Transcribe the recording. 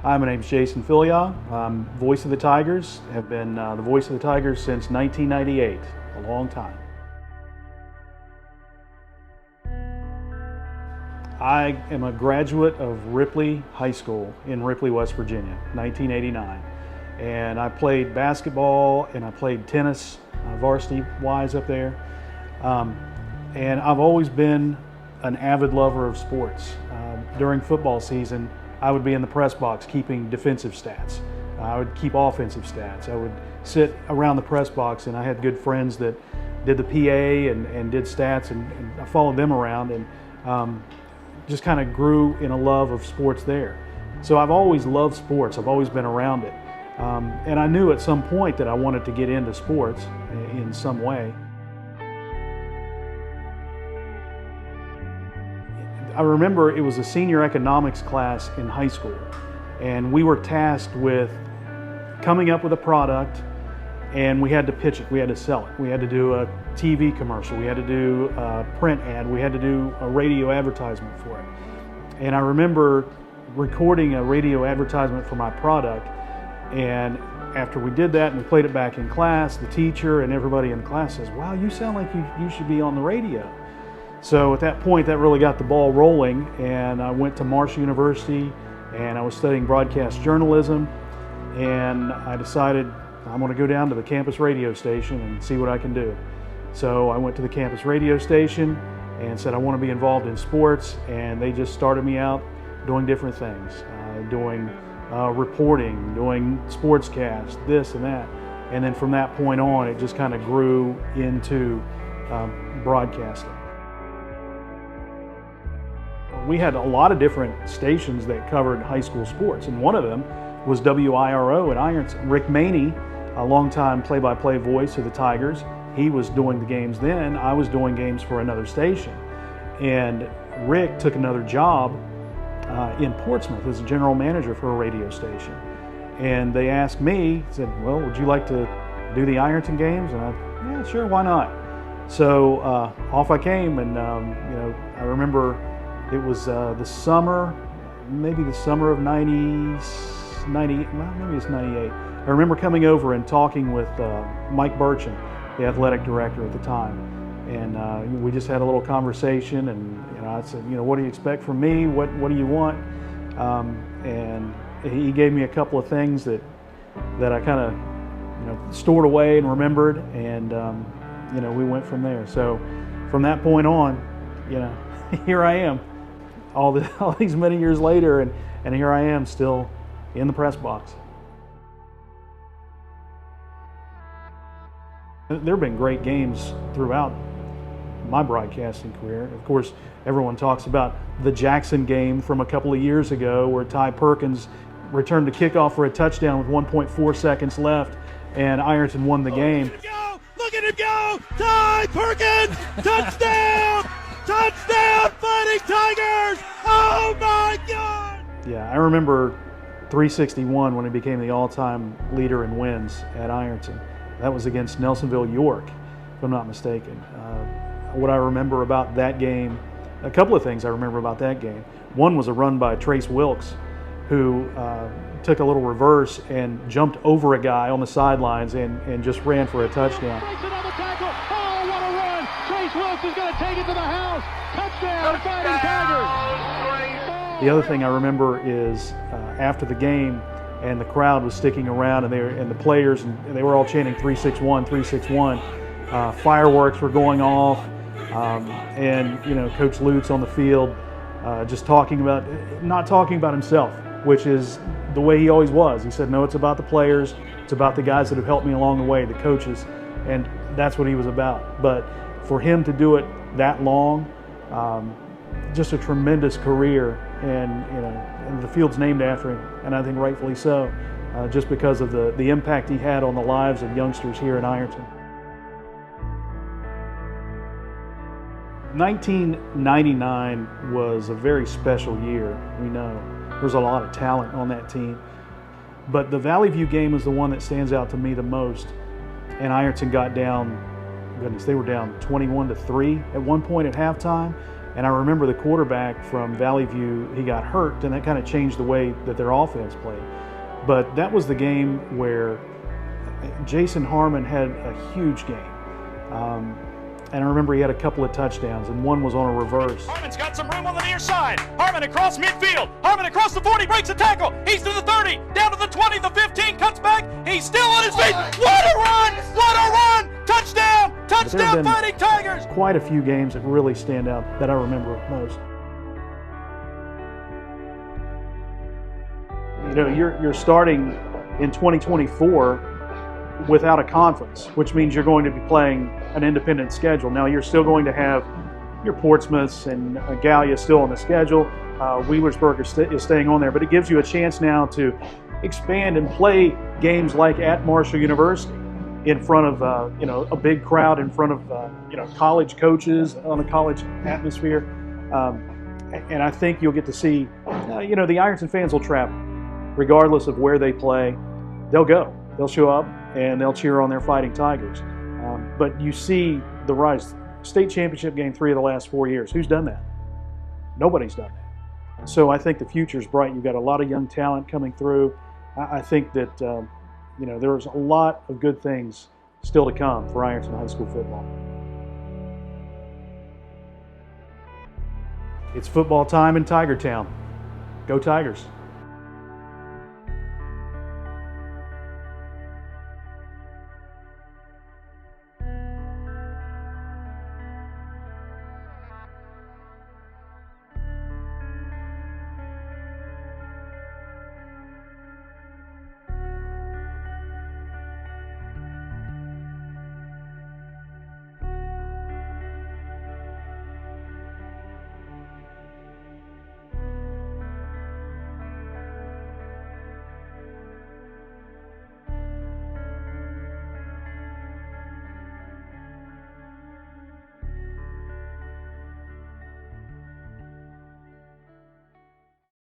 Hi, my name's Jason Filya. I'm voice of the Tigers. Have been the voice of the Tigers since 1998, a long time. I am a graduate of Ripley High School in Ripley, West Virginia, 1989. And I played basketball and I played tennis, varsity-wise up there. And I've always been an avid lover of sports. During football season, I would be in the press box keeping defensive stats. I would keep offensive stats. I would sit around the press box, and I had good friends that did the PA and did stats, and I followed them around and just kind of grew in a love of sports there. So I've always loved sports. I've always been around it. And I knew at some point that I wanted to get into sports in some way. I remember it was a senior economics class in high school, and we were tasked with coming up with a product, and we had to pitch it, we had to sell it. We had to do a TV commercial, we had to do a print ad, we had to do a radio advertisement for it. And I remember recording a radio advertisement for my product, and after we did that and we played it back in class, the teacher and everybody in the class says, "Wow, you sound like you should be on the radio." So at that point, that really got the ball rolling, and I went to Marshall University and I was studying broadcast journalism, and I decided I'm going to go down to the campus radio station and see what I can do. So I went to the campus radio station and said I want to be involved in sports, and they just started me out doing different things, doing reporting, doing sportscasts, this and that. And then from that point on, it just kind of grew into broadcasting. We had a lot of different stations that covered high school sports, and one of them was WIRO in Ironton. Rick Maney, a longtime play-by-play voice of the Tigers, he was doing the games then. I was doing games for another station. And Rick took another job in Portsmouth as a general manager for a radio station. And they asked me, said, "Well, would you like to do the Ironton games?" And yeah, sure, why not? So off I came, and I remember it was the summer, maybe the summer of 90, well, maybe it's 98. I remember coming over and talking with Mike Burchin, the athletic director at the time. And we just had a little conversation, and I said, "What do you expect from me? What do you want?" And he gave me a couple of things that I kind of stored away and remembered, and we went from there. So from that point on, here I am, all these many years later, and here I am still in the press box. There have been great games throughout my broadcasting career. Of course, everyone talks about the Jackson game from a couple of years ago where Ty Perkins returned the kickoff for a touchdown with 1.4 seconds left, and Ironton won the game. Look at him go! Ty Perkins! Touchdown! Touchdown, Fighting Tigers! Oh my God! Yeah, I remember 361 when he became the all-time leader in wins at Ironton. That was against Nelsonville York, if I'm not mistaken. What I remember about that game, a couple of things I remember about that game. One was a run by Trace Wilkes, who took a little reverse and jumped over a guy on the sidelines and just ran for a touchdown. Breaks another tackle. Oh, what a run! Trace Wilkes is going to take it to the house. Touchdown, Fighting Tigers! The other thing I remember is after the game, and the crowd was sticking around, and the players, and they were all chanting 361, 361. Fireworks were going off, and Coach Lutz on the field, just not talking about himself, which is the way he always was. He said, "No, it's about the players. It's about the guys that have helped me along the way, the coaches," and that's what he was about. But for him to do it that long, just a tremendous career, and the field's named after him, and I think rightfully so, just because of the impact he had on the lives of youngsters here in Ironton. 1999 was a very special year. We know there's a lot of talent on that team, but the Valley View game is the one that stands out to me the most. And Ironton got down, goodness, they were down 21-3 at one point at halftime, And I remember the quarterback from Valley View, he got hurt, and that kind of changed the way that their offense played. But that was the game where Jason Harmon had a huge game. And I remember he had a couple of touchdowns, and one was on a reverse. Harmon's got some room on the near side. Harmon across midfield. Harmon across the 40, breaks a tackle. He's to the 30, down to the 20, the 15, cuts back. He's still on his feet. What a run! What a run! Touchdown! Touchdown, Fighting Tigers! Quite a few games that really stand out that I remember most. You know, you're starting in 2024 without a conference, which means you're going to be playing an independent schedule. Now you're still going to have your Portsmouths and Gallia still on the schedule. Wheelersburg is staying on there, but it gives you a chance now to expand and play games like at Marshall University in front of you know, a big crowd, in front of you know, college coaches on a college atmosphere, and I think you'll get to see you know, the Ironton fans will travel regardless of where they play. They'll go. They'll show up and they'll cheer on their Fighting Tigers. But you see the rise. State championship game 3 of the last 4 years. Who's done that? Nobody's done that. So I think the future's bright. You've got a lot of young talent coming through. I think that you know, there's a lot of good things still to come for Ironton High School football. It's football time in Tiger Town. Go Tigers.